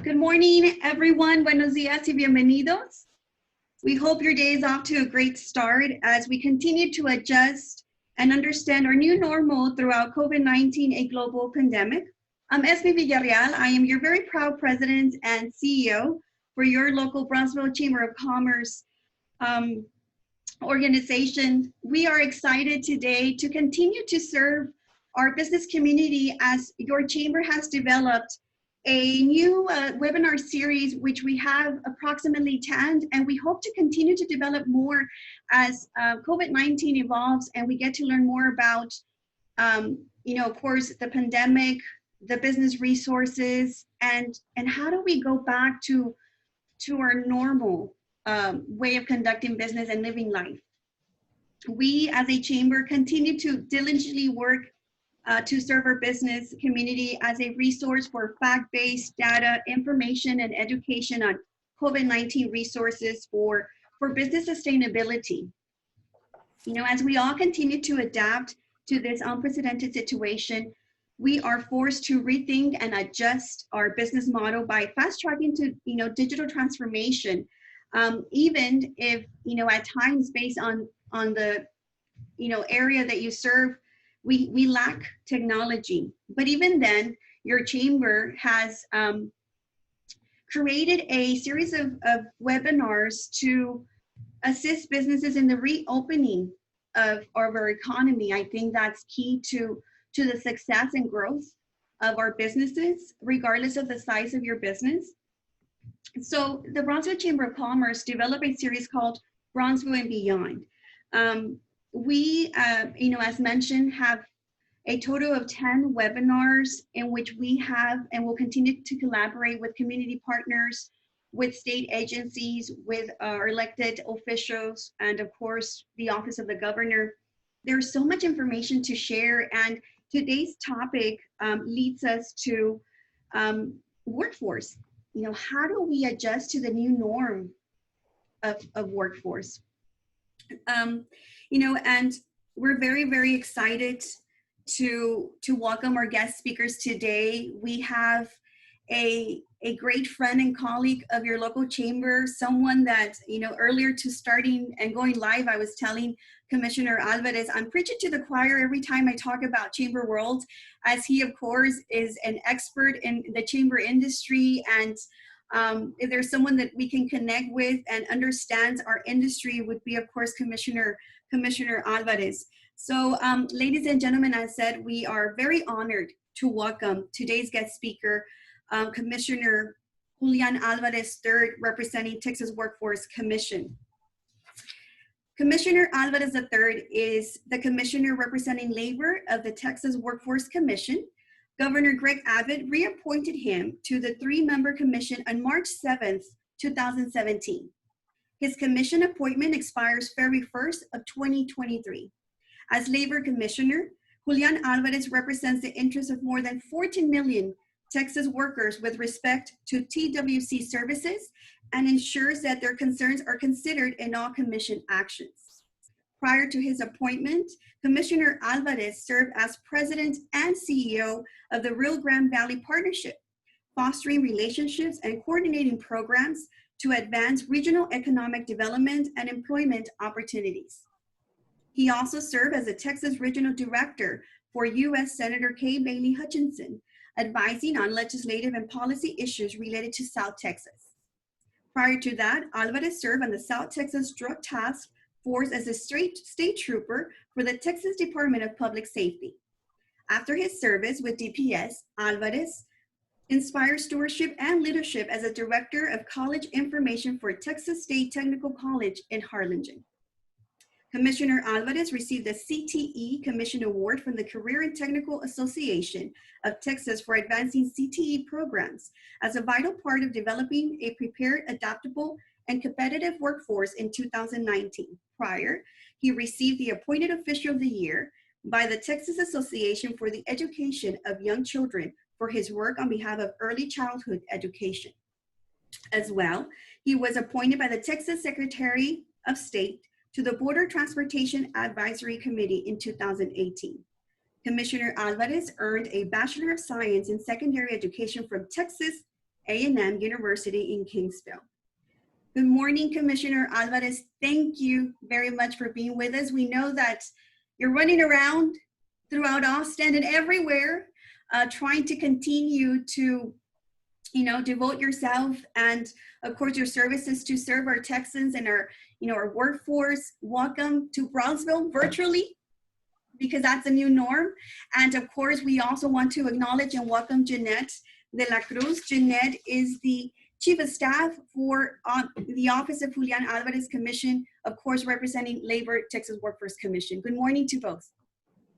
Good morning, everyone. Buenos días y bienvenidos. We hope your day is off to a great start as we continue to adjust and understand our new normal throughout COVID-19, a global pandemic. I'm Esme Villarreal. I am your very proud president and CEO for your local Brownsville Chamber of Commerce organization. We are excited today to continue to serve our business community as your chamber has developed a new webinar series, which we have approximately 10, and we hope to continue to develop more as COVID-19 evolves and we get to learn more about, of course, the pandemic, the business resources, and how do we go back to our normal way of conducting business and living life. We as a chamber continue to diligently work to serve our business community as a resource for fact-based data, information, and education on COVID-19 resources for business sustainability. As we all continue to adapt to this unprecedented situation, we are forced to rethink and adjust our business model by fast-tracking to digital transformation, even if at times based on the area that you serve, we lack technology. But even then, your chamber has created a series of webinars to assist businesses in the reopening of our economy. I think that's key to the success and growth of our businesses, regardless of the size of your business. So the Brownsville Chamber of Commerce developed a series called Brownsville Beyond. We, as mentioned, have a total of 10 webinars in which we have and will continue to collaborate with community partners, with state agencies, with our elected officials, and of course, the Office of the Governor. There's so much information to share, and today's topic leads us to workforce. How do we adjust to the new norm of workforce? And we're very, very excited to welcome our guest speakers today. We have a great friend and colleague of your local chamber, someone that, earlier to starting and going live, I was telling Commissioner Alvarez, I'm preaching to the choir every time I talk about chamber world, as he, of course, is an expert in the chamber industry. And if there's someone that we can connect with and understands our industry, would be, of course, Commissioner Alvarez. So, ladies and gentlemen, as said, we are very honored to welcome today's guest speaker, Commissioner Julian Alvarez III, representing Texas Workforce Commission. Commissioner Alvarez III is the commissioner representing labor of the Texas Workforce Commission. Governor Greg Abbott reappointed him to the 3-member commission on March 7th, 2017. His commission appointment expires February 1st of 2023. As labor commissioner, Julian Alvarez represents the interests of more than 14 million Texas workers with respect to TWC services and ensures that their concerns are considered in all commission actions. Prior to his appointment, Commissioner Alvarez served as president and CEO of the Rio Grande Valley Partnership, fostering relationships and coordinating programs to advance regional economic development and employment opportunities. He also served as the Texas Regional Director for U.S. Senator Kay Bailey Hutchinson, advising on legislative and policy issues related to South Texas. Prior to that, Alvarez served on the South Texas Drug Task Force as a state trooper for the Texas Department of Public Safety. After his service with DPS, Alvarez inspired stewardship and leadership as a director of college information for Texas State Technical College in Harlingen. Commissioner Alvarez received the CTE Commission Award from the Career and Technical Association of Texas for advancing CTE programs as a vital part of developing a prepared, adaptable, and competitive workforce in 2019. Prior, he received the Appointed Official of the Year by the Texas Association for the Education of Young Children for his work on behalf of early childhood education. As well, he was appointed by the Texas Secretary of State to the Border Transportation Advisory Committee in 2018. Commissioner Alvarez earned a Bachelor of Science in Secondary Education from Texas A&M University in Kingsville. Good morning, Commissioner Alvarez. Thank you very much for being with us. We know that you're running around throughout Austin and everywhere, trying to continue to, devote yourself and, of course, your services to serve our Texans and our workforce. Welcome to Brownsville virtually, because that's a new norm. And of course, we also want to acknowledge and welcome Jeanette de la Cruz. Jeanette is the Chief of Staff for the Office of Julian Alvarez Commission, of course, representing Labor Texas Workforce Commission. Good morning to both.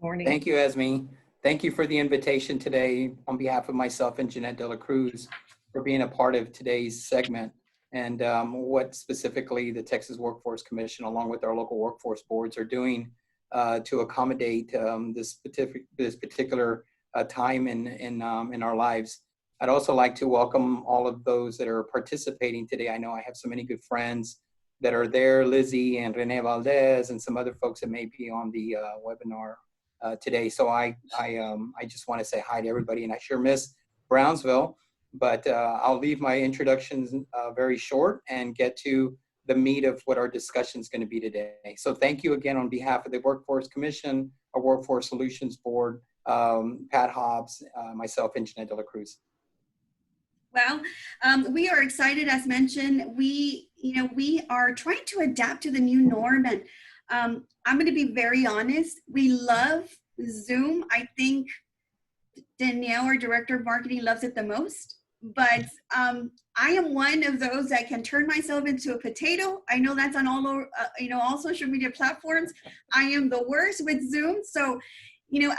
Morning. Thank you, Esme. Thank you for the invitation today on behalf of myself and Jeanette de la Cruz for being a part of today's segment and what specifically the Texas Workforce Commission, along with our local workforce boards, are doing to accommodate this particular time in our lives. I'd also like to welcome all of those that are participating today. I know I have so many good friends that are there, Lizzie and Rene Valdez and some other folks that may be on the webinar today. So I just want to say hi to everybody, and I sure miss Brownsville, but I'll leave my introductions very short and get to the meat of what our discussion is going to be today. So thank you again on behalf of the Workforce Commission, our Workforce Solutions Board, Pat Hobbs, myself, and Jeanette de la Cruz. Well, we are excited, as mentioned. We are trying to adapt to the new norm, and I'm going to be very honest. We love Zoom. I think Danielle, our Director of Marketing, loves it the most. But I am one of those that can turn myself into a potato. I know that's on all social media platforms. I am the worst with Zoom. So,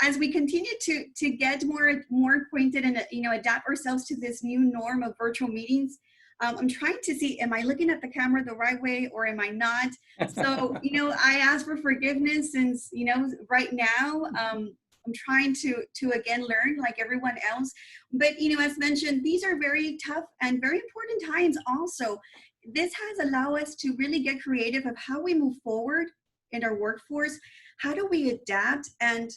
as we continue to get more acquainted and adapt ourselves to this new norm of virtual meetings, I'm trying to see, am I looking at the camera the right way or am I not? So, I ask for forgiveness since, right now, I'm trying to again learn like everyone else. But, as mentioned, these are very tough and very important times also. This has allowed us to really get creative of how we move forward in our workforce. How do we adapt? And,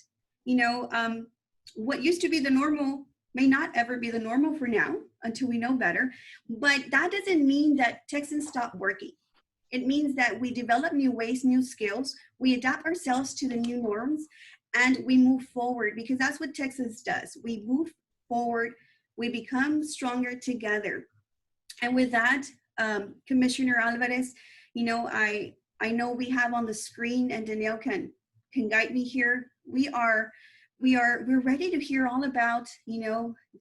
what used to be the normal may not ever be the normal for now until we know better. But that doesn't mean that Texans stop working. It means that we develop new ways, new skills, we adapt ourselves to the new norms, and we move forward, because that's what Texas does. We move forward, we become stronger together. And with that, Commissioner Alvarez, I know we have on the screen, and Danielle can guide me here. We're ready to hear all about,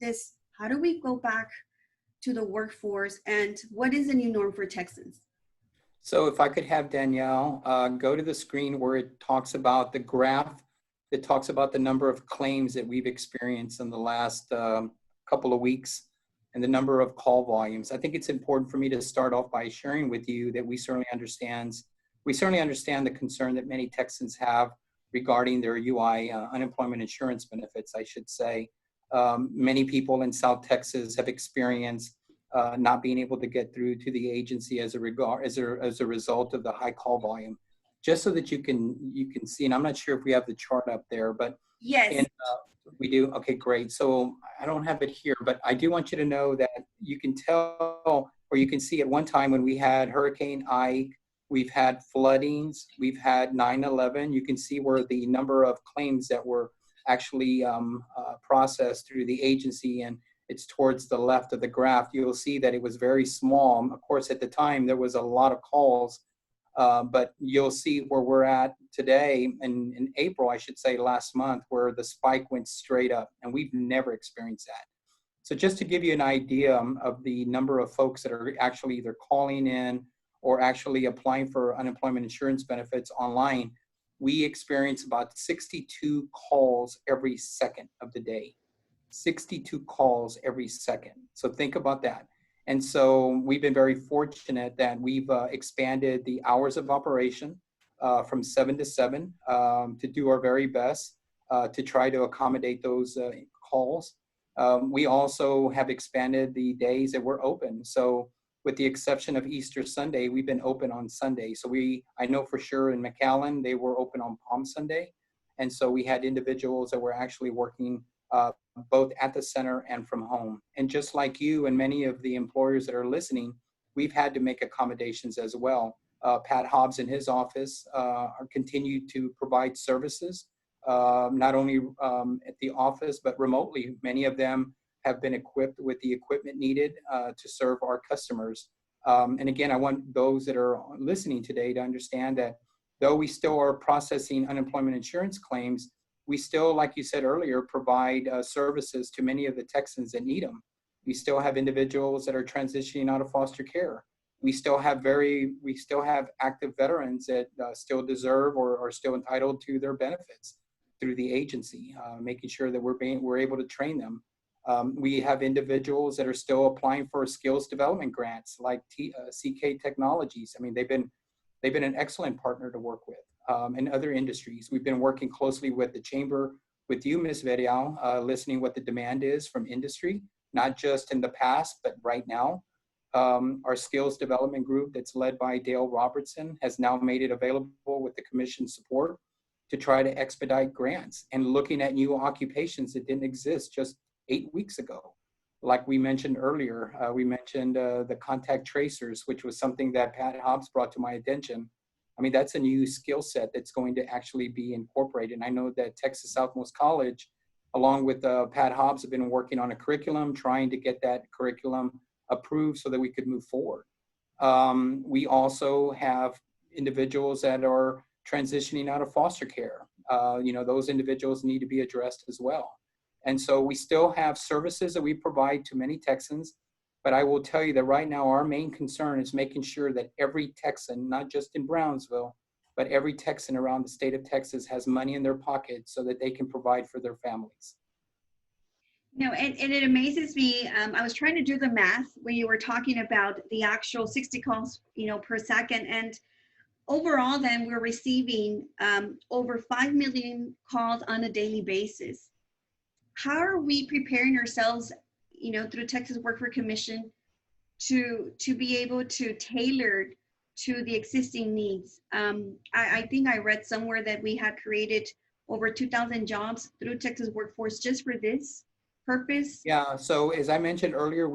this, how do we go back to the workforce and what is the new norm for Texans? So if I could have Danielle go to the screen where it talks about the graph that talks about the number of claims that we've experienced in the last couple of weeks and the number of call volumes. I think it's important for me to start off by sharing with you that we certainly understand the concern that many Texans have regarding their UI, unemployment insurance benefits, I should say. Many people in South Texas have experienced not being able to get through to the agency as a result of the high call volume. Just so that you can see, and I'm not sure if we have the chart up there, but yes, we do. Okay, great. So I don't have it here, but I do want you to know that you can tell, or you can see at one time when we had Hurricane Ike, we've had floodings, we've had 9/11. You can see where the number of claims that were actually processed through the agency, and it's towards the left of the graph. You'll see that it was very small. Of course, at the time, there was a lot of calls, but you'll see where we're at today in April, I should say, last month, where the spike went straight up, and we've never experienced that. So just to give you an idea of the number of folks that are actually either calling in or actually applying for unemployment insurance benefits online, we experience about 62 calls every second of the day. 62 calls every second. So think about that. And so we've been very fortunate that we've expanded the hours of operation from 7 to 7 to do our very best to try to accommodate those calls. We also have expanded the days that we're open. So with the exception of Easter Sunday, we've been open on Sunday. So I know for sure in McAllen, they were open on Palm Sunday. And so we had individuals that were actually working both at the center and from home. And just like you and many of the employers that are listening, we've had to make accommodations as well. Pat Hobbs in his office continue to provide services, not only at the office, but remotely. Many of them have been equipped with the equipment needed to serve our customers. And again, I want those that are listening today to understand that though we still are processing unemployment insurance claims, we still, like you said earlier, provide services to many of the Texans that need them. We still have individuals that are transitioning out of foster care. We still have active veterans that still deserve or are still entitled to their benefits through the agency, making sure that we're able to train them. We have individuals that are still applying for skills development grants like CK Technologies. I mean, they've been an excellent partner to work with. In other industries, we've been working closely with the Chamber, with you, Ms. Verial, listening what the demand is from industry, not just in the past, but right now. Our skills development group that's led by Dale Robertson has now made it available with the commission's support to try to expedite grants and looking at new occupations that didn't exist just 8 weeks ago. Like we mentioned earlier, we mentioned the contact tracers, which was something that Pat Hobbs brought to my attention. I mean, that's a new skill set that's going to actually be incorporated. And I know that Texas Southmost College, along with Pat Hobbs, have been working on a curriculum, trying to get that curriculum approved so that we could move forward. We also have individuals that are transitioning out of foster care. Those individuals need to be addressed as well. And so we still have services that we provide to many Texans, but I will tell you that right now our main concern is making sure that every Texan, not just in Brownsville, but every Texan around the state of Texas has money in their pocket so that they can provide for their families. And it amazes me. I was trying to do the math when you were talking about the actual 60 calls, per second. And overall, then we're receiving over 5 million calls on a daily basis. How are we preparing ourselves, through Texas Workforce Commission to be able to tailor to the existing needs? I think I read somewhere that we had created over 2,000 jobs through Texas Workforce just for this purpose. Yeah, so as I mentioned earlier,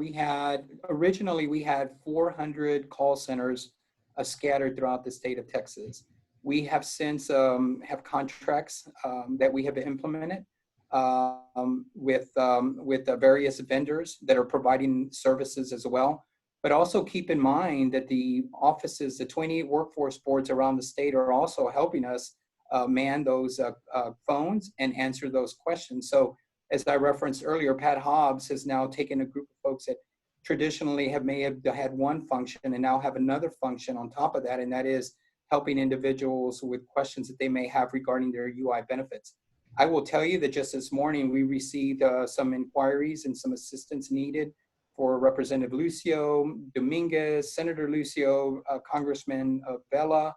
originally we had 400 call centers scattered throughout the state of Texas. We have since have contracts that we have implemented with various vendors that are providing services as well. But also keep in mind that the offices, the 28 workforce boards around the state are also helping us man those phones and answer those questions. So as I referenced earlier, Pat Hobbs has now taken a group of folks that traditionally may have had one function and now have another function on top of that, and that is helping individuals with questions that they may have regarding their UI benefits. I will tell you that just this morning we received some inquiries and some assistance needed for Representative Lucio Dominguez, Senator Lucio, Congressman Vela.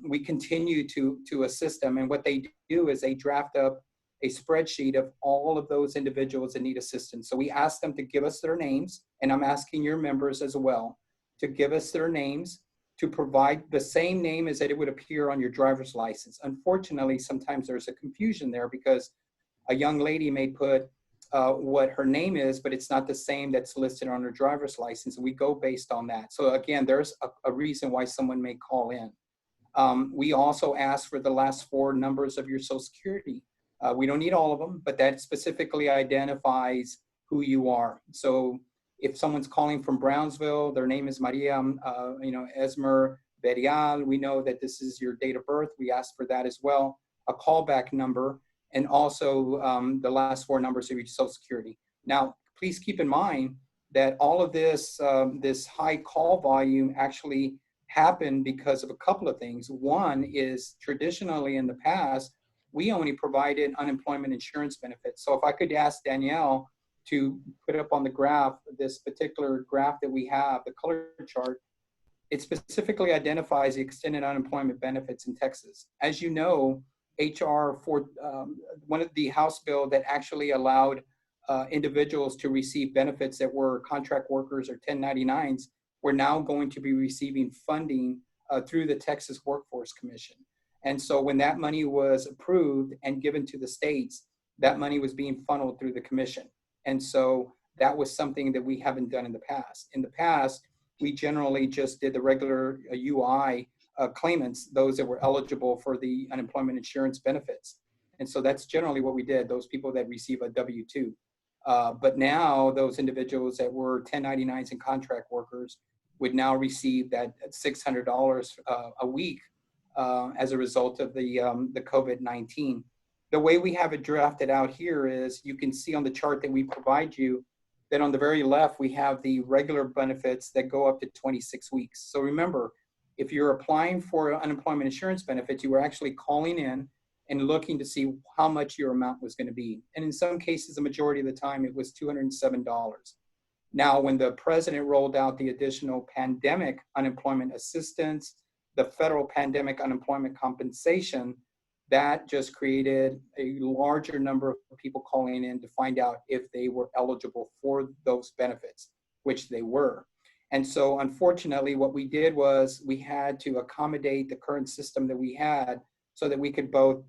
We continue to assist them, and what they do is they draft up a spreadsheet of all of those individuals that need assistance. So we ask them to give us their names, and I'm asking your members as well to give us their names, to provide the same name as that it would appear on your driver's license. Unfortunately, sometimes there's a confusion there because a young lady may put what her name is, but it's not the same that's listed on her driver's license. We go based on that. So again, there's a reason why someone may call in. We also ask for the last 4 numbers of your Social Security. We don't need all of them, but that specifically identifies who you are. So if someone's calling from Brownsville, their name is Maria, Esmer Verial, we know that this is your date of birth. We ask for that as well, a callback number, and also the last 4 numbers of your Social Security. Now, please keep in mind that all of this, this high call volume actually happened because of a couple of things. One is traditionally in the past, we only provided unemployment insurance benefits. So if I could ask Danielle to put up on the graph, this particular graph that we have, the color chart, it specifically identifies the extended unemployment benefits in Texas. As you know, one of the House bill that actually allowed individuals to receive benefits that were contract workers or 1099s, we're now going to be receiving funding through the Texas Workforce Commission. And so when that money was approved and given to the states, that money was being funneled through the commission. And so that was something that we haven't done in the past. In the past, we generally just did the regular UI claimants, those that were eligible for the unemployment insurance benefits. And so that's generally what we did, those people that receive a W-2. But now those individuals that were 1099s and contract workers would now receive that $600 a week as a result of the COVID-19. The way we have it drafted out here is you can see on the chart that we provide you that on the very left, we have the regular benefits that go up to 26 weeks. So remember, if you're applying for unemployment insurance benefits, you were actually calling in and looking to see how much your amount was going to be. And in some cases, the majority of the time, it was $207. Now, when the president rolled out the additional pandemic unemployment assistance, the federal pandemic unemployment compensation, that just created a larger number of people calling in to find out if they were eligible for those benefits, which they were. And so unfortunately, what we did was we had to accommodate the current system that we had so that we could both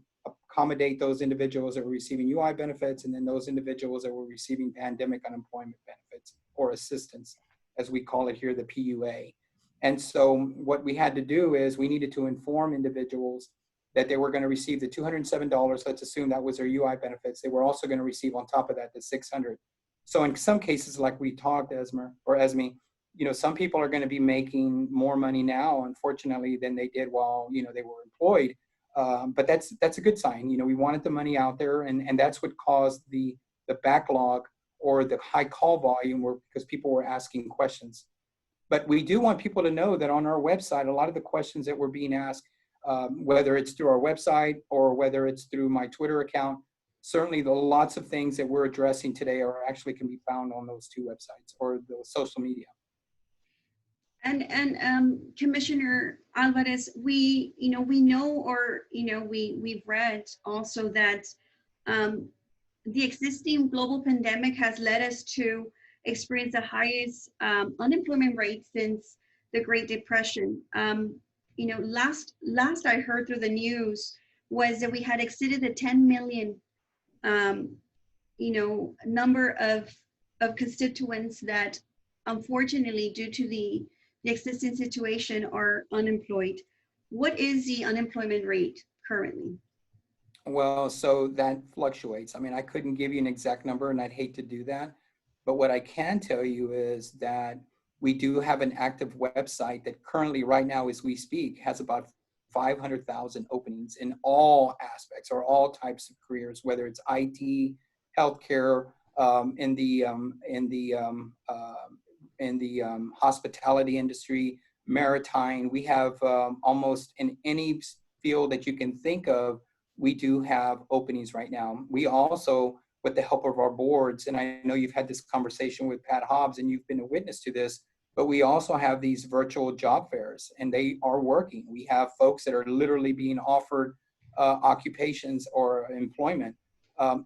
accommodate those individuals that were receiving UI benefits and then those individuals that were receiving pandemic unemployment benefits or assistance, as we call it here, the PUA. And so what we had to do is we needed to inform individuals that they were going to receive the $207. Let's assume that was their UI benefits. They were also going to receive on top of that the $600. So in some cases, like we talked, Esme, you know, some people are going to be making more money now, unfortunately, than they did while, you know, they were employed. But that's a good sign. You know, we wanted the money out there, and that's what caused the backlog or the high call volume, because people were asking questions. But we do want people to know that on our website, a lot of the questions that were being asked, whether it's through our website or whether it's through my Twitter account, certainly the lots of things that we're addressing today are actually can be found on those two websites or the social media. And Commissioner Alvarez, we've read also that the existing global pandemic has led us to experience the highest unemployment rate since the Great Depression. Last I heard through the news was that we had exceeded the 10 million, number of constituents that, unfortunately, due to the existing situation, are unemployed. What is the unemployment rate currently? Well, so that fluctuates. I mean, I couldn't give you an exact number, and I'd hate to do that. But what I can tell you is that we do have an active website that currently, right now, as we speak, has about 500,000 openings in all aspects or all types of careers, whether it's IT, healthcare, in the hospitality industry, maritime. We have almost in any field that you can think of, we do have openings right now. We also, with the help of our boards, and I know you've had this conversation with Pat Hobbs and you've been a witness to this, but we also have these virtual job fairs and they are working. We have folks that are literally being offered occupations or employment.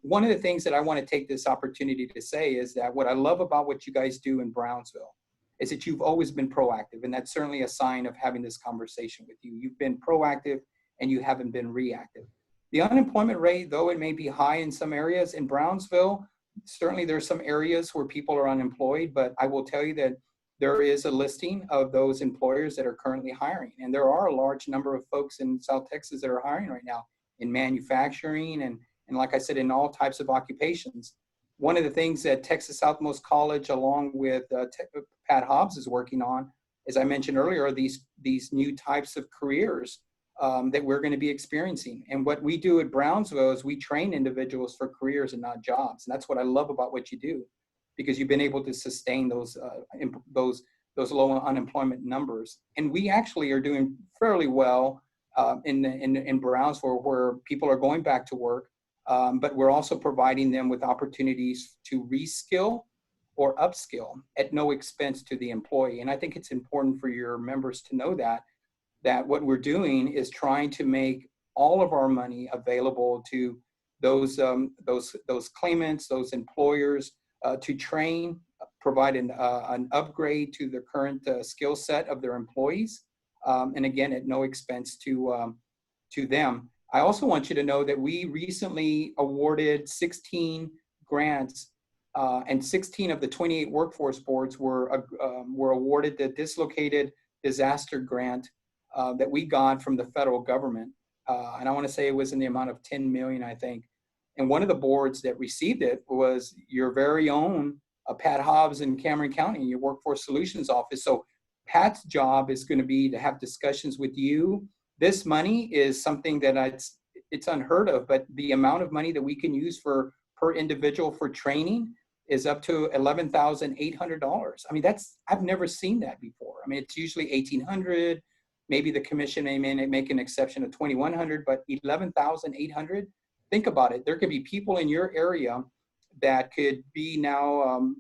One of the things that I want to take this opportunity to say is that what I love about what you guys do in Brownsville is that you've always been proactive, and that's certainly a sign of having this conversation with you. You've been proactive and you haven't been reactive. The unemployment rate, though it may be high in some areas in Brownsville, certainly there's some areas where people are unemployed, but I will tell you that there is a listing of those employers that are currently hiring. And there are a large number of folks in South Texas that are hiring right now in manufacturing and like I said, in all types of occupations. One of the things that Texas Southmost College, along with Pat Hobbs, is working on, as I mentioned earlier, are these new types of careers that we're going to be experiencing. And what we do at Brownsville is we train individuals for careers and not jobs. And that's what I love about what you do, because you've been able to sustain those low unemployment numbers. And we actually are doing fairly well in Brownsville, where people are going back to work, but we're also providing them with opportunities to reskill or upskill at no expense to the employee. And I think it's important for your members to know that what we're doing is trying to make all of our money available to those claimants, those employers, to train, provide an upgrade to the current skill set of their employees, and again, at no expense to to them. I also want you to know that we recently awarded 16 grants, and 16 of the 28 workforce boards were awarded the dislocated disaster grant that we got from the federal government. And I want to say it was in the amount of 10 million, I think. And one of the boards that received it was your very own Pat Hobbs in Cameron County, your Workforce Solutions Office. So Pat's job is going to be to have discussions with you. This money is something that it's unheard of, but the amount of money that we can use per individual for training is up to $11,800. I mean, I've never seen that before. I mean, it's usually $1,800. Maybe the commission may make an exception of $2,100, but $11,800. Think about it. There could be people in your area that could be now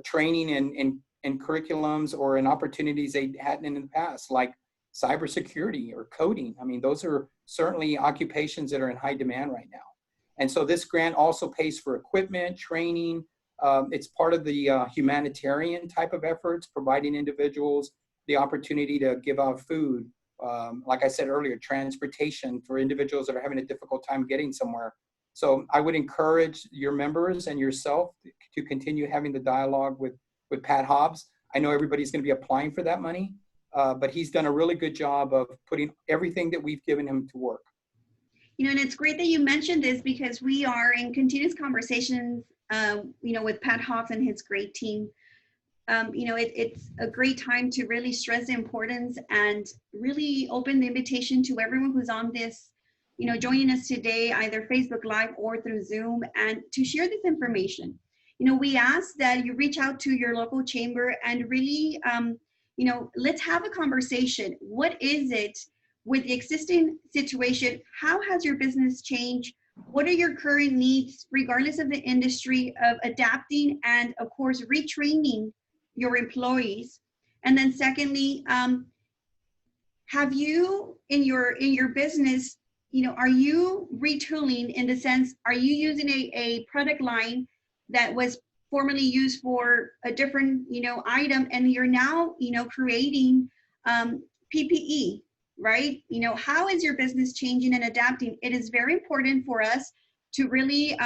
training in curriculums or in opportunities they hadn't in the past, like cybersecurity or coding. I mean, those are certainly occupations that are in high demand right now. And so this grant also pays for equipment, training. It's part of the humanitarian type of efforts, providing individuals the opportunity to give out food. Like I said earlier, transportation for individuals that are having a difficult time getting somewhere. So I would encourage your members and yourself to continue having the dialogue with Pat Hobbs. I know everybody's going to be applying for that money, but he's done a really good job of putting everything that we've given him to work. You know, and it's great that you mentioned this because we are in continuous conversations, with Pat Hobbs and his great team. It's a great time to really stress the importance and really open the invitation to everyone who's on this, joining us today, either Facebook Live or through Zoom, and to share this information. We ask that you reach out to your local chamber and really, let's have a conversation. What is it with the existing situation? How has your business changed? What are your current needs, regardless of the industry, of adapting and, of course, retraining your employees? And then secondly, have you in your business, are you retooling in the sense, are you using a product line that was formerly used for a different, item, and you're now, creating PPE, right? How is your business changing and adapting? It is very important for us to really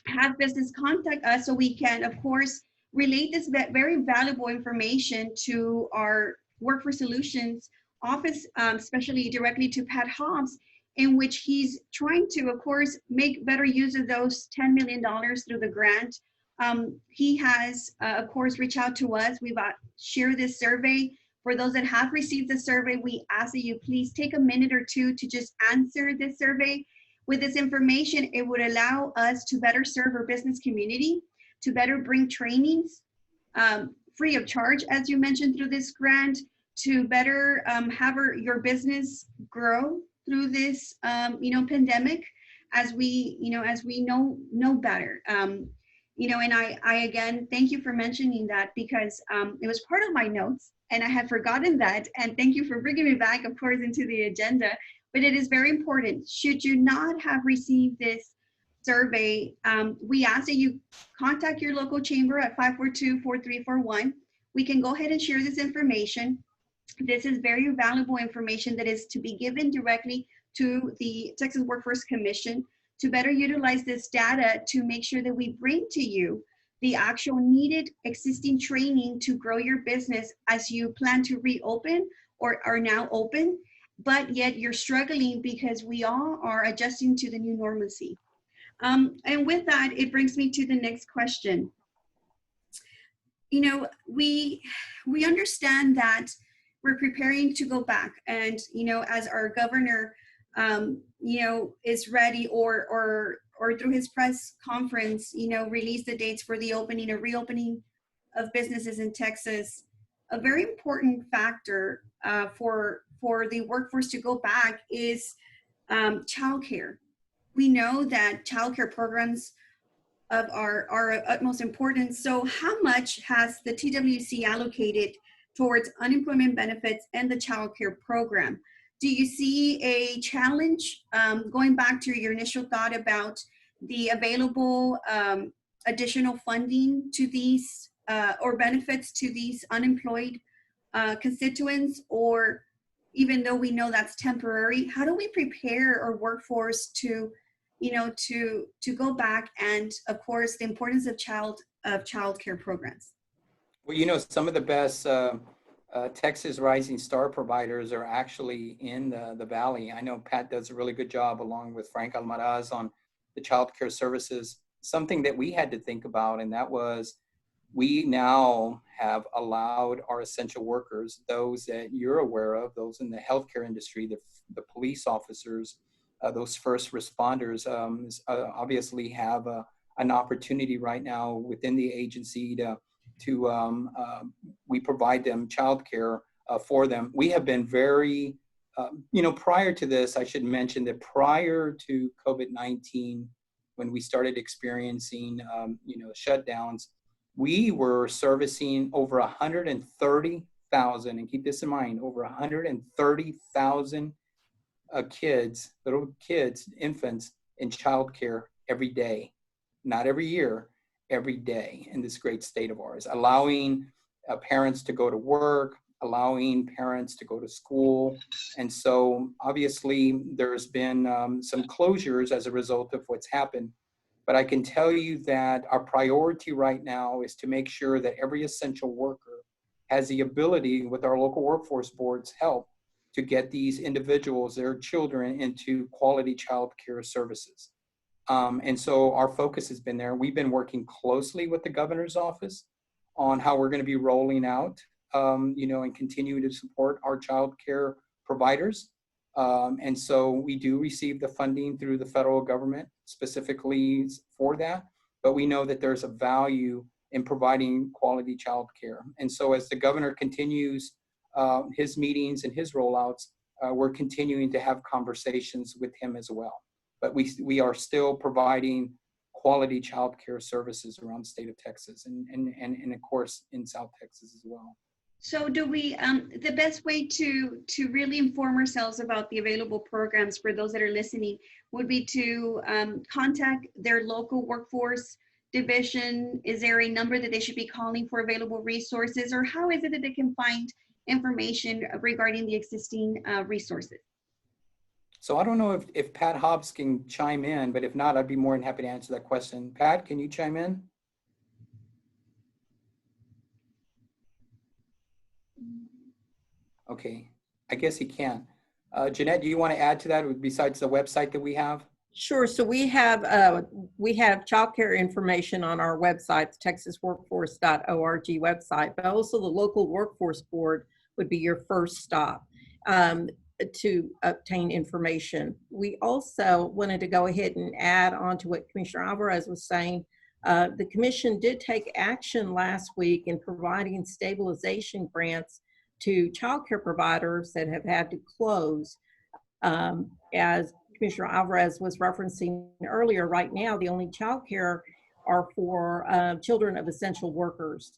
have business contact us so we can, of course, relate this very valuable information to our Workforce Solutions office, especially directly to Pat Hobbs, in which he's trying to, of course, make better use of those $10 million through the grant. He has, of course, reached out to us. We've shared this survey. For those that have received the survey, we ask that you please take a minute or two to just answer this survey. With this information, it would allow us to better serve our business community, to better bring trainings free of charge, as you mentioned, through this grant, to better have your business grow through this, pandemic, as we know better. And I again, thank you for mentioning that, because it was part of my notes and I had forgotten that. And thank you for bringing me back, of course, into the agenda. But it is very important. Should you not have received this survey, we ask that you contact your local chamber at 542-4341. We can go ahead and share this information. This is very valuable information that is to be given directly to the Texas Workforce Commission to better utilize this data to make sure that we bring to you the actual needed existing training to grow your business as you plan to reopen or are now open, but yet you're struggling because we all are adjusting to the new normalcy. And with that, it brings me to the next question. We understand that we're preparing to go back, and as our governor is ready or through his press conference release the dates for the opening or reopening of businesses in Texas. A very important factor for the workforce to go back is childcare. We know that childcare programs are of utmost importance. So how much has the TWC allocated towards unemployment benefits and the childcare program? Do you see a challenge, going back to your initial thought about the available additional funding to these or benefits to these unemployed constituents? Or, even though we know that's temporary, how do we prepare our workforce to, to go back, and of course the importance of childcare programs? Well, some of the best Texas Rising Star providers are actually in the Valley. I know Pat does a really good job along with Frank Almaraz on the childcare services. Something that we had to think about, and that was, we now have allowed our essential workers, those that you're aware of, those in the healthcare industry, the police officers, those first responders, obviously have an opportunity right now within the agency we provide them childcare for them. We have been very, prior to this, I should mention that prior to COVID-19, when we started experiencing, shutdowns, we were servicing over 130,000, and keep this in mind, over 130,000 kids, little kids, infants in childcare every day, not every year, every day in this great state of ours, allowing parents to go to work, allowing parents to go to school. And so obviously there's been some closures as a result of what's happened. But I can tell you that our priority right now is to make sure that every essential worker has the ability, with our local workforce board's help, to get these individuals, their children, into quality child care services. And so our focus has been there. We've been working closely with the governor's office on how we're going to be rolling out, and continuing to support our child care providers. And so we do receive the funding through the federal government specifically for that, but we know that there's a value in providing quality child care. And so as the governor continues his meetings and his rollouts, we're continuing to have conversations with him as well. But we are still providing quality child care services around the state of Texas and of course in South Texas as well. So do we, the best way to really inform ourselves about the available programs for those that are listening would be to contact their local workforce division? Is there a number that they should be calling for available resources, or how is it that they can find information regarding the existing resources? So I don't know if Pat Hobbs can chime in, but if not, I'd be more than happy to answer that question. Pat, can you chime in? Okay, I guess he can. Jeanette, do you want to add to that besides the website that we have? Sure. So we have childcare information on our website, the texasworkforce.org website, but also the local workforce board would be your first stop to obtain information. We also wanted to go ahead and add on to what Commissioner Alvarez was saying. The commission did take action last week in providing stabilization grants to childcare providers that have had to close. As Commissioner Alvarez was referencing earlier, right now, the only childcare are for children of essential workers.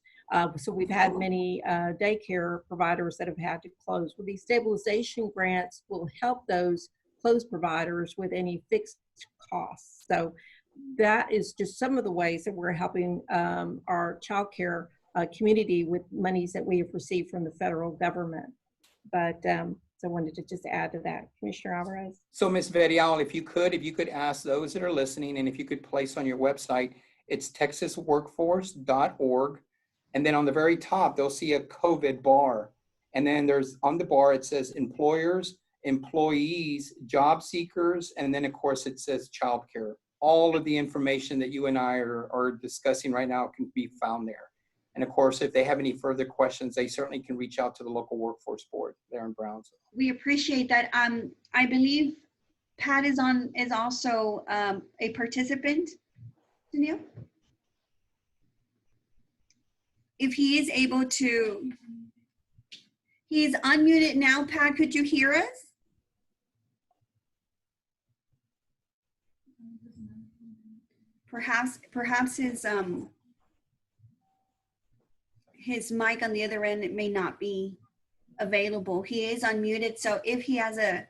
So we've had many daycare providers that have had to close. Well, these stabilization grants will help those closed providers with any fixed costs. So that is just some of the ways that we're helping our childcare community with monies that we have received from the federal government. But so I wanted to just add to that. Commissioner Alvarez? So Ms. Verial, if you could ask those that are listening, and if you could place on your website, it's texasworkforce.org. And then on the very top, they'll see a COVID bar. And then there's on the bar, it says employers, employees, job seekers, and then of course it says childcare. All of the information that you and I are discussing right now can be found there. And of course, if they have any further questions, they certainly can reach out to the local workforce board there in Brownsville. We appreciate that. I believe Pat is also a participant, Danielle? If he is able to, he's unmuted now. Pat, could you hear us? Perhaps his mic on the other end, it may not be available. He is unmuted, so if he has an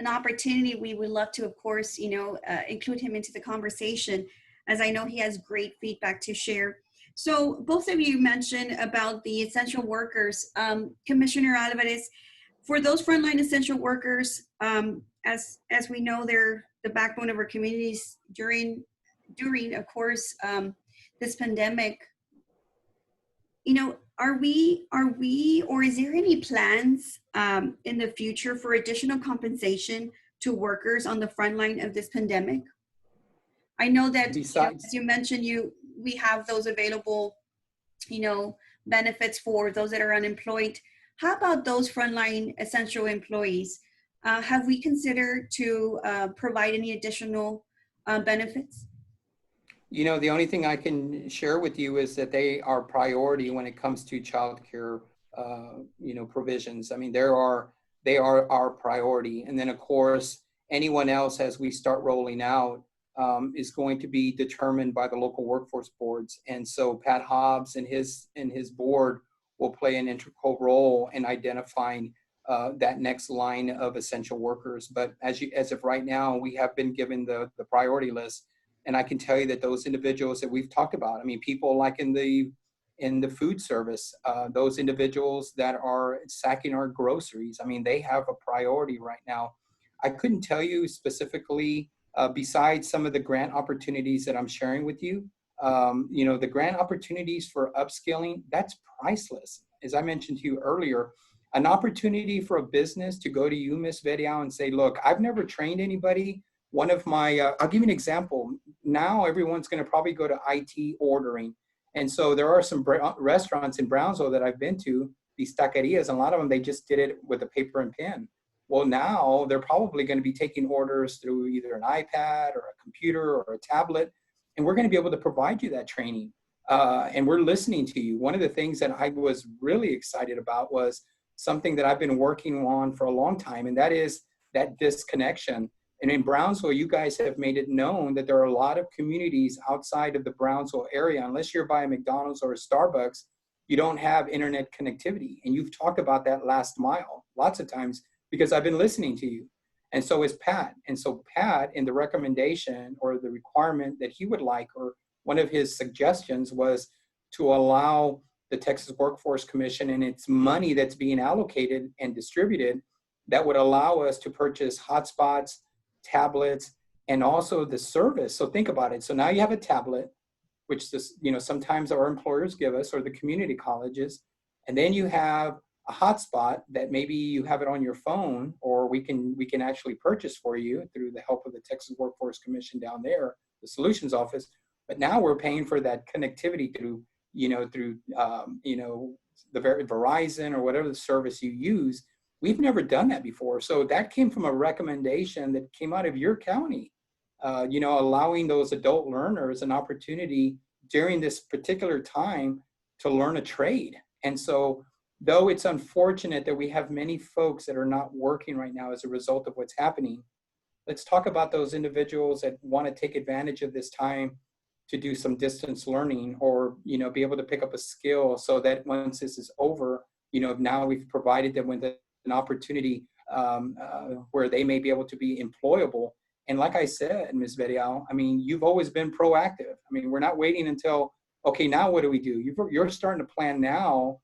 opportunity, we would love to, of course, include him into the conversation, as I know he has great feedback to share. So both of you mentioned about the essential workers. Commissioner Alvarez, For those frontline essential workers, as we know, they're the backbone of our communities during, of course, this pandemic. You know, are we, or is there any plans in the future for additional compensation to workers on the front line of this pandemic? I know that, Besides, as you mentioned, we have those available, benefits for those that are unemployed. How about those frontline essential employees? Have we considered to provide any additional benefits? the only thing I can share with you is that they are priority when it comes to childcare, provisions. I mean, they are our priority. And then, of course, anyone else as we start rolling out is going to be determined by the local workforce boards. And so Pat Hobbs and his board will play an integral role in identifying that next line of essential workers. But as of right now, we have been given the priority list. And I can tell you that those individuals that we've talked about, I mean, people like in the food service, those individuals that are sacking our groceries, I mean, they have a priority right now. I couldn't tell you specifically, besides some of the grant opportunities that I'm sharing with you, the grant opportunities for upskilling, that's priceless. As I mentioned to you earlier, an opportunity for a business to go to you, Ms. Verial, and say, look, I've never trained anybody. One of my, I'll give you an example. Now everyone's going to probably go to IT ordering. And so there are some restaurants in Brownsville that I've been to, these taquerias, and a lot of them, they just did it with a paper and pen. Well, now they're probably going to be taking orders through either an iPad or a computer or a tablet, and we're going to be able to provide you that training. And we're listening to you. One of the things that I was really excited about was something that I've been working on for a long time, and that is that disconnection. And in Brownsville, you guys have made it known that there are a lot of communities outside of the Brownsville area. Unless you're by a McDonald's or a Starbucks, you don't have internet connectivity. And you've talked about that last mile lots of times because I've been listening to you. And so is Pat. And so Pat, in the recommendation or the requirement that he would like, or one of his suggestions was to allow the Texas Workforce Commission and its money that's being allocated and distributed that would allow us to purchase hotspots, tablets, and also the service. So think about it. So now you have a tablet, which sometimes our employers give us, or the community colleges, and then you have a hotspot that maybe you have it on your phone, or we can actually purchase for you through the help of the Texas Workforce Commission down there, the Solutions Office. But now we're paying for that connectivity through the Verizon or whatever the service you use. We've never done that before. So that came from a recommendation that came out of your county, allowing those adult learners an opportunity during this particular time to learn a trade. And so, though it's unfortunate that we have many folks that are not working right now as a result of what's happening, let's talk about those individuals that want to take advantage of this time to do some distance learning, or, be able to pick up a skill so that once this is over, now we've provided them with an opportunity where they may be able to be employable. And like I said, Ms. Verial, I mean, you've always been proactive. I mean, we're not waiting until, okay, now what do we do? You're starting to plan now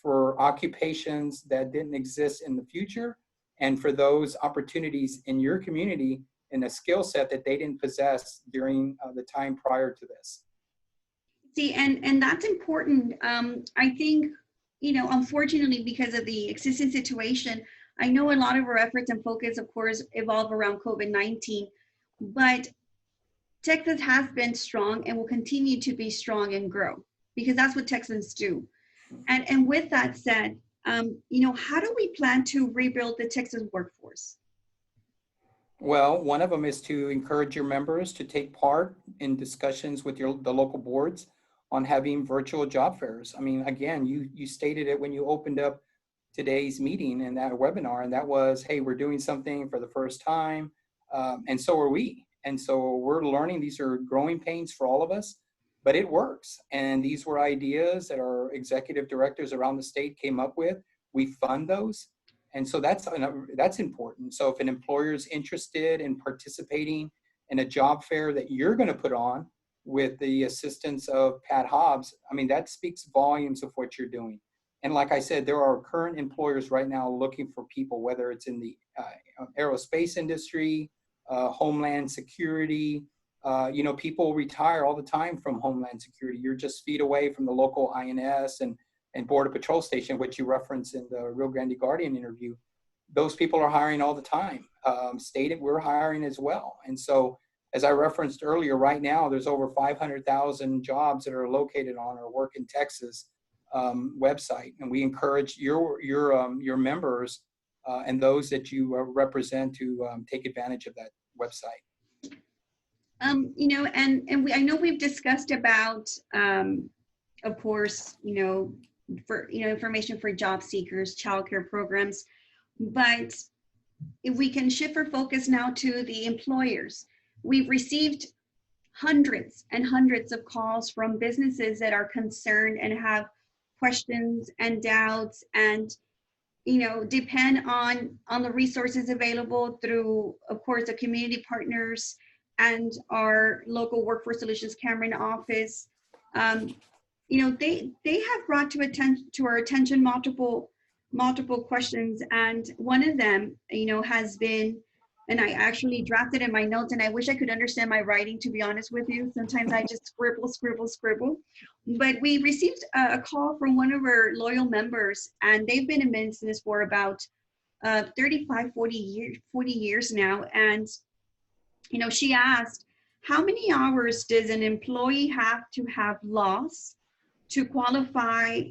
for occupations that didn't exist in the future, and for those opportunities in your community and a skill set that they didn't possess during the time prior to this. See, and that's important. I think, unfortunately, because of the existing situation, I know a lot of our efforts and focus, of course, evolve around COVID-19, but Texas has been strong and will continue to be strong and grow, because that's what Texans do. And with that said, how do we plan to rebuild the Texas workforce? Well, one of them is to encourage your members to take part in discussions with the local boards on having virtual job fairs. I mean, again, you stated it when you opened up today's meeting and that webinar, and that was, hey, we're doing something for the first time, and so are we. And so we're learning. These are growing pains for all of us, but it works. And these were ideas that our executive directors around the state came up with. We fund those. And so that's important. So if an employer is interested in participating in a job fair that you're going to put on with the assistance of Pat Hobbs, I mean, that speaks volumes of what you're doing. And like I said, there are current employers right now looking for people, whether it's in the aerospace industry, homeland security. People retire all the time from homeland security. You're just feet away from the local INS and Border Patrol station, which you referenced in the Rio Grande Guardian interview. Those people are hiring all the time. Stated we're hiring as well. And so, as I referenced earlier, right now there's over 500,000 jobs that are located on our Work in Texas website, and we encourage your members and those that you represent to take advantage of that website. I know we've discussed about, of course, information for job seekers, childcare programs, but if we can shift our focus now to the employers. We've received hundreds and hundreds of calls from businesses that are concerned and have questions and doubts, and depend on the resources available through, of course, the community partners and our local Workforce Solutions Cameron office. They have brought to our attention multiple questions, and one of them has been, and I actually drafted in my notes, and I wish I could understand my writing, to be honest with you. Sometimes I just scribble. But we received a call from one of our loyal members, and they've been in business for about 35, 40 years now. And, she asked, how many hours does an employee have to have lost to qualify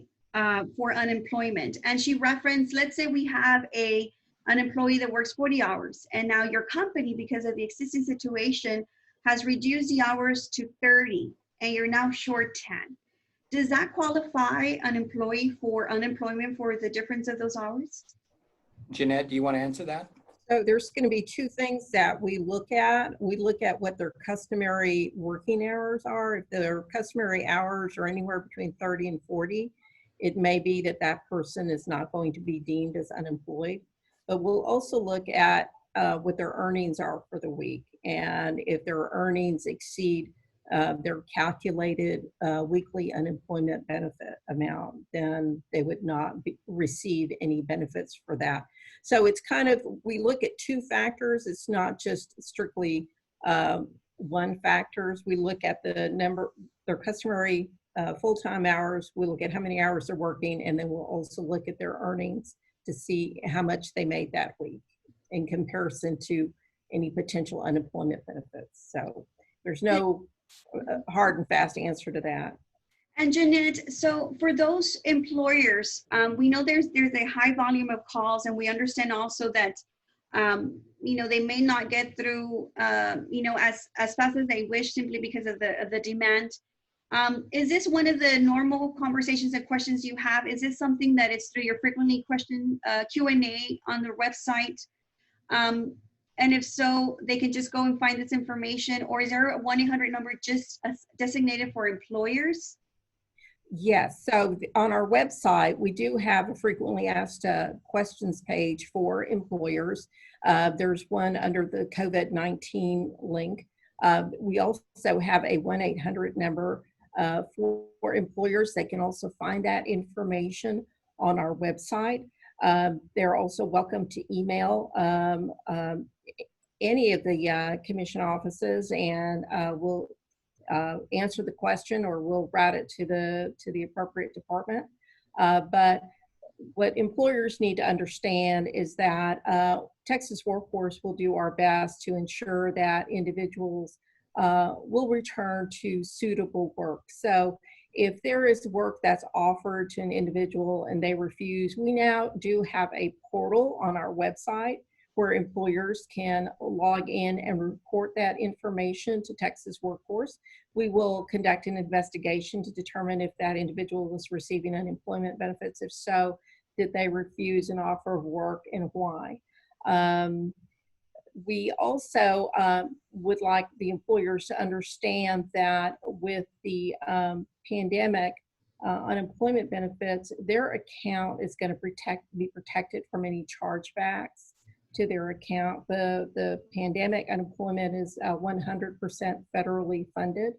for unemployment? And she referenced, let's say we have an employee that works 40 hours, and now your company, because of the existing situation, has reduced the hours to 30, and you're now short 10. Does that qualify an employee for unemployment for the difference of those hours? Jeanette, do you want to answer that? So there's going to be two things that we look at. We look at what their customary working hours are. If their customary hours are anywhere between 30 and 40, it may be that person is not going to be deemed as unemployed. But we'll also look at what their earnings are for the week. And if their earnings exceed their calculated weekly unemployment benefit amount, then they would not receive any benefits for that. So it's kind of, we look at two factors. It's not just strictly one factors. We look at the number, their customary full-time hours. We look at how many hours they're working, and then we'll also look at their earnings to see how much they made that week in comparison to any potential unemployment benefits. So there's no hard and fast answer to that. And Jeanette, so for those employers, we know there's a high volume of calls, and we understand also that they may not get through as fast as they wish, simply because of the demand. Is this one of the normal conversations and questions you have? Is this something that it's through your frequently questioned Q&A on the website? And if so, they can just go and find this information, or is there a 1-800 number just designated for employers? Yes, so on our website, we do have a frequently asked questions page for employers. There's one under the COVID-19 link. We also have a 1-800 number for employers. They can also find that information on our website. They're also welcome to email any of the commission offices, and we'll answer the question, or we'll route it to the appropriate department. But what employers need to understand is that Texas Workforce will do our best to ensure that individuals will return to suitable work. So if there is work that's offered to an individual and they refuse, we now do have a portal on our website where employers can log in and report that information to Texas Workforce. We will conduct an investigation to determine if that individual was receiving unemployment benefits. If so, did they refuse an offer of work, and why? We also would like the employers to understand that with the pandemic, unemployment benefits, their account is going to be protected from any chargebacks to their account. The pandemic unemployment is 100% federally funded.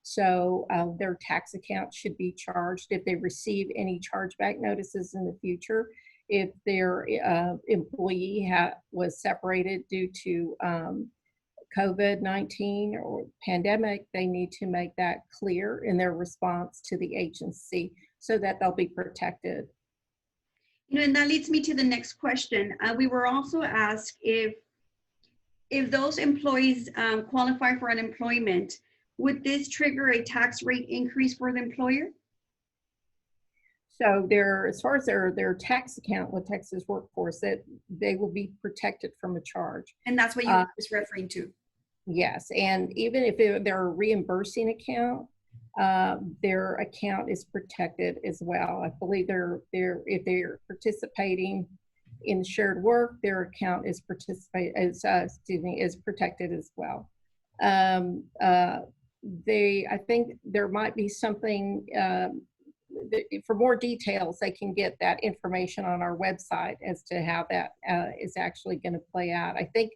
So their tax account should be charged if they receive any chargeback notices in the future. If their employee was separated due to COVID-19 or pandemic, they need to make that clear in their response to the agency so that they'll be protected. You know, and that leads me to the next question. We were also asked if those employees qualify for unemployment, would this trigger a tax rate increase for the employer? So as far as their tax account with Texas Workforce, that they will be protected from a charge. And that's what you were just referring to. Yes, and even if they're a reimbursing account, their account is protected as well. I believe if they're participating in shared work, their account is protected as well. I think there might be something. For more details, they can get that information on our website as to how that is actually going to play out. I think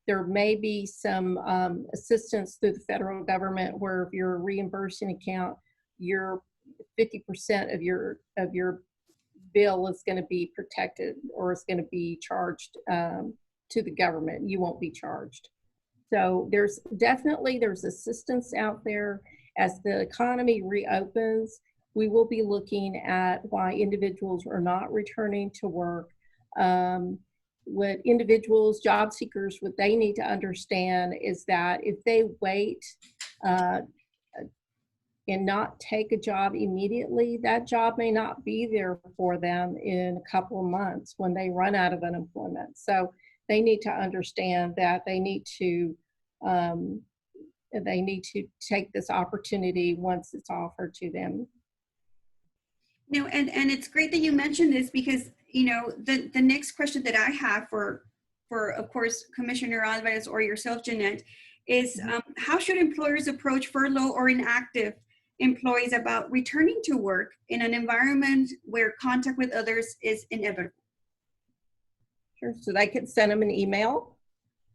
there may be some assistance through the federal government where if you're a reimbursing account, your 50% of your bill is going to be protected or is going to be charged to the government. You won't be charged. So there's assistance out there. As the economy reopens, we will be looking at why individuals are not returning to work. What individuals, job seekers, what they need to understand is that if they wait and not take a job immediately, that job may not be there for them in a couple of months when they run out of unemployment. So they need to understand that they need to take this opportunity once it's offered to them. You know, and it's great that you mentioned this because, you know, the next question that I have for of course, Commissioner Alvarez or yourself, Jeanette, is how should employers approach furlough or inactive employees about returning to work in an environment where contact with others is inevitable? Sure, so they could send them an email.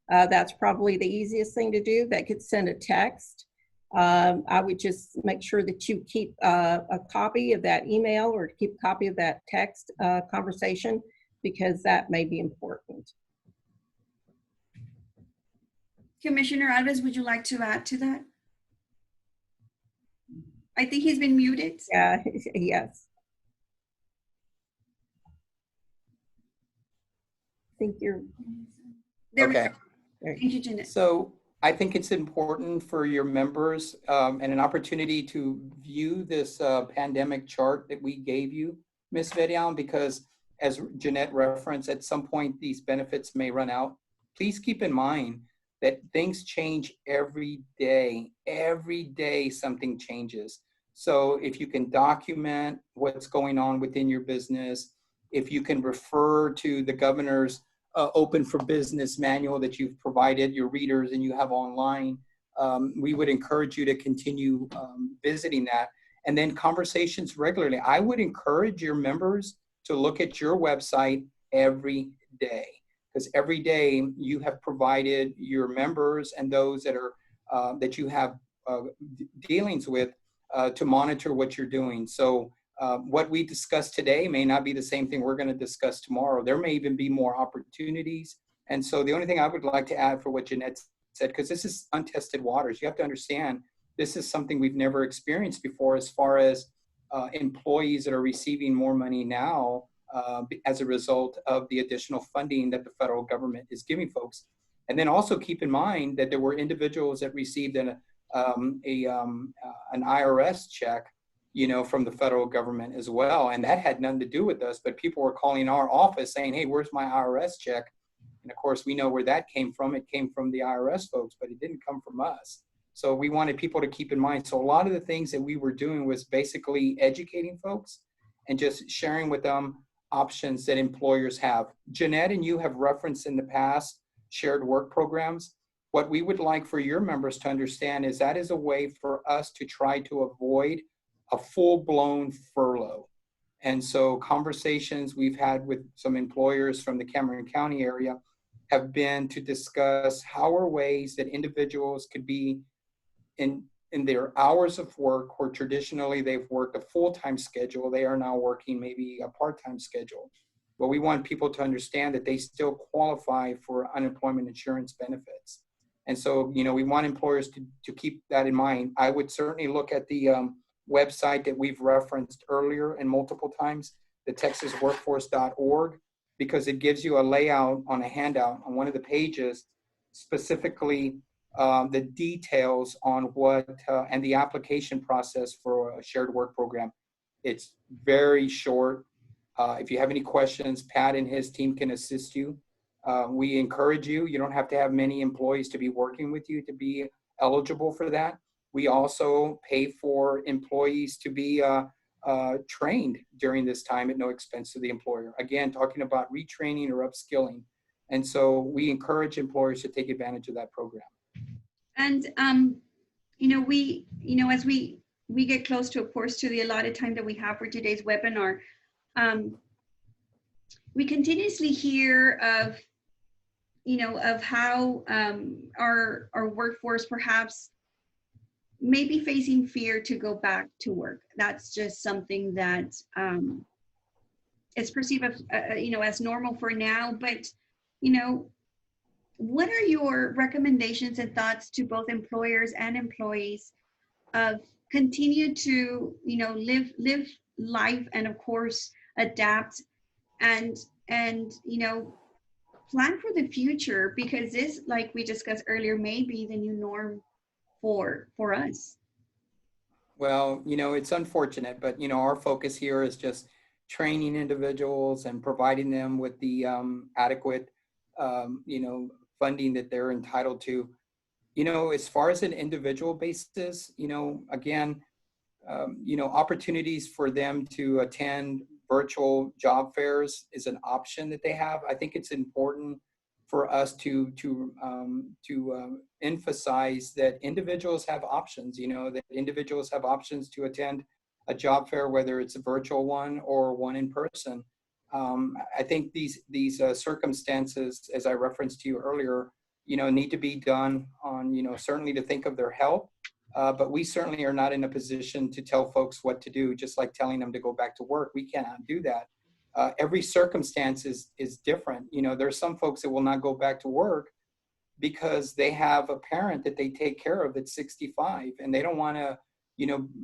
That's probably the easiest thing to do. They could send a text. I would just make sure that you keep a copy of that email or keep a copy of that text conversation because that may be important. Commissioner Alvarez, would you like to add to that? I think he's been muted. Yeah, yes. I think you're... Okay. Thank you, Jeanette. So I think it's important for your members and an opportunity to view this pandemic chart that we gave you, Ms. Verian, because as Jeanette referenced, at some point these benefits may run out. Please keep in mind that things change every day. Every day something changes. So if you can document what's going on within your business, if you can refer to the governor's open for business manual that you've provided your readers and you have online, we would encourage you to continue visiting that. And then conversations regularly. I would encourage your members to look at your website every day, because every day you have provided your members and those that are that you have dealings with to monitor what you're doing. So what we discussed today may not be the same thing we're going to discuss tomorrow. There may even be more opportunities. And so the only thing I would like to add for what Jeanette said, because this is untested waters, you have to understand this is something we've never experienced before as far as employees that are receiving more money now as a result of the additional funding that the federal government is giving folks. And then also keep in mind that there were individuals that received an IRS check, you know, from the federal government as well. And that had nothing to do with us, but people were calling our office saying, hey, where's my IRS check? And of course, we know where that came from. It came from the IRS folks, but it didn't come from us. So we wanted people to keep in mind. So a lot of the things that we were doing was basically educating folks and just sharing with them options that employers have. Jeanette and you have referenced in the past shared work programs. What we would like for your members to understand is that is a way for us to try to avoid a full-blown furlough. And so conversations we've had with some employers from the Cameron County area have been to discuss how are ways that individuals could be in their hours of work, where traditionally they've worked a full-time schedule, they are now working maybe a part-time schedule. But we want people to understand that they still qualify for unemployment insurance benefits. And so, you know, we want employers to keep that in mind. I would certainly look at the website that we've referenced earlier and multiple times, the texasworkforce.org, because it gives you a layout on a handout on one of the pages, specifically the details on what and the application process for a shared work program. It's very short. If you have any questions, Pat and his team can assist you. We encourage you. You don't have to have many employees to be working with you to be eligible for that. We also pay for employees to be trained during this time at no expense to the employer. Again, talking about retraining or upskilling. And so we encourage employers to take advantage of that program. And, as we get close to, of course, to the allotted time that we have for today's webinar, we continuously hear of how our workforce perhaps may be facing fear to go back to work. That's just something that is perceived as normal for now. But, what are your recommendations and thoughts to both employers and employees of continue to, live life and, of course, adapt and plan for the future, because this, like we discussed earlier, may be the new norm for us? Well, it's unfortunate, but, our focus here is just training individuals and providing them with the adequate, funding that they're entitled to. As far as an individual basis, again, opportunities for them to attend virtual job fairs is an option that they have. I think it's important for us to emphasize that individuals have options, that individuals have options to attend a job fair, whether it's a virtual one or one in person. I think these circumstances, as I referenced to you earlier, need to be done on, certainly to think of their health. But we certainly are not in a position to tell folks what to do, just like telling them to go back to work. We cannot do that. Every circumstance is different. There's some folks that will not go back to work because they have a parent that they take care of that's 65, and they don't want to,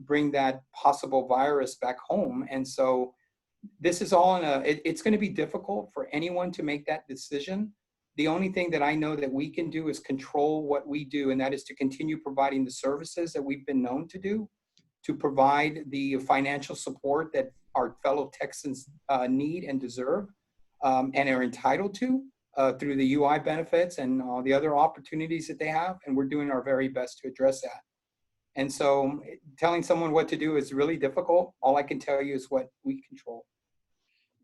bring that possible virus back home. And so this is all it's going to be difficult for anyone to make that decision. The only thing that I know that we can do is control what we do, and that is to continue providing the services that we've been known to do, to provide the financial support that our fellow Texans need and deserve and are entitled to through the UI benefits and all the other opportunities that they have, and we're doing our very best to address that. And so telling someone what to do is really difficult. All I can tell you is what we control.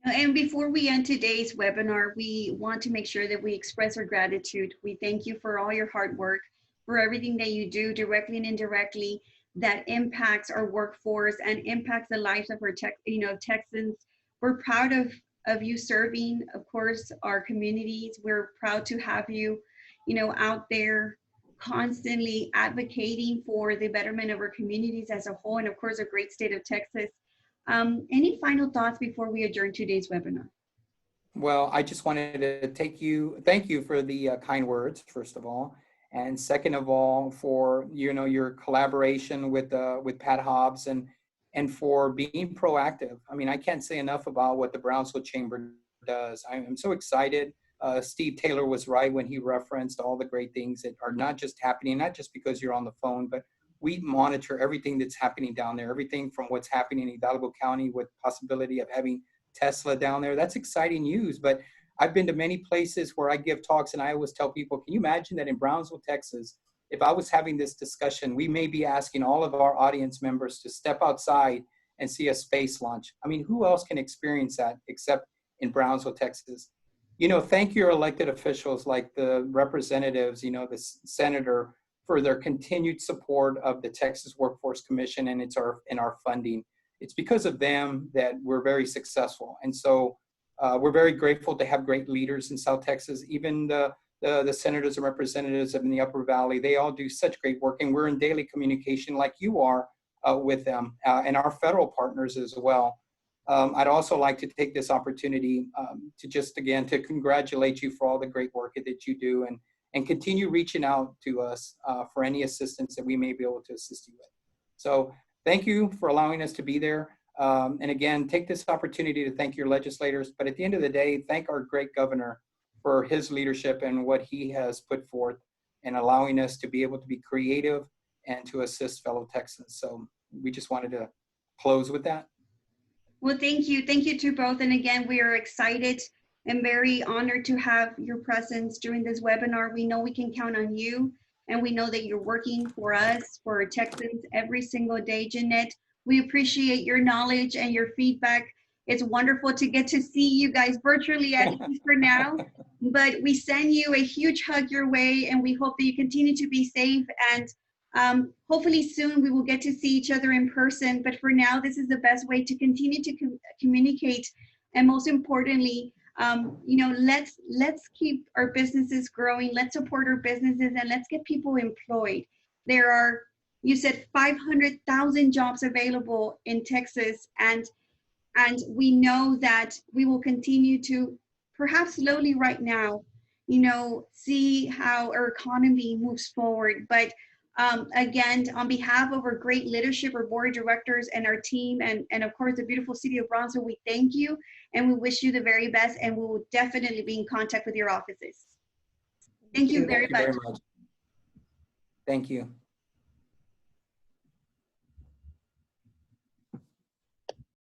And before we end today's webinar, we want to make sure that we express our gratitude. We thank you for all your hard work, for everything that you do directly and indirectly that impacts our workforce and impacts the lives of our Texans. We're proud of you serving, of course, our communities. We're proud to have you, out there constantly advocating for the betterment of our communities as a whole, and of course, a great state of Texas. Any final thoughts before we adjourn today's webinar? Well, I just wanted to thank you for the kind words, first of all, and second of all, for your collaboration with Pat Hobbs and for being proactive. I mean, I can't say enough about what the Brownsville Chamber does. I'm so excited. Steve Taylor was right when he referenced all the great things that are not just happening, not just because you're on the phone, but we monitor everything that's happening down there, everything from what's happening in Hidalgo County with possibility of having Tesla down there. That's exciting news. But I've been to many places where I give talks, and I always tell people, can you imagine that in Brownsville, Texas, if I was having this discussion, we may be asking all of our audience members to step outside and see a space launch. I mean, who else can experience that except in Brownsville, Texas? Thank your elected officials like the representatives, the senator, for their continued support of the Texas Workforce Commission and our funding. It's because of them that we're very successful. And so we're very grateful to have great leaders in South Texas. Even the the senators and representatives in the Upper Valley. They all do such great work, and we're in daily communication like you are with them and our federal partners as well. I'd also like to take this opportunity to just, again, to congratulate you for all the great work that you do, and continue reaching out to us for any assistance that we may be able to assist you with. So thank you for allowing us to be there. And again, take this opportunity to thank your legislators, but at the end of the day, thank our great governor for his leadership and what he has put forth and allowing us to be able to be creative and to assist fellow Texans. So we just wanted to close with that. Well, thank you. Thank you to both. And again, we are excited and very honored to have your presence during this webinar. We know we can count on you, and we know that you're working for us, for Texans every single day, Jeanette. We appreciate your knowledge and your feedback. It's wonderful to get to see you guys virtually at least for now, but we send you a huge hug your way, and we hope that you continue to be safe, and hopefully soon we will get to see each other in person. But for now, this is the best way to continue to communicate, and most importantly, you know, let's keep our businesses growing, let's support our businesses, and let's get people employed. There are, you said, 500,000 jobs available in Texas, and we know that we will continue to, perhaps slowly right now, you know, see how our economy moves forward. But again, on behalf of our great leadership, our board of directors and our team, and of course the beautiful city of Brownsville, we thank you and we wish you the very best, and we will definitely be in contact with your offices. Thank you very much. Thank you.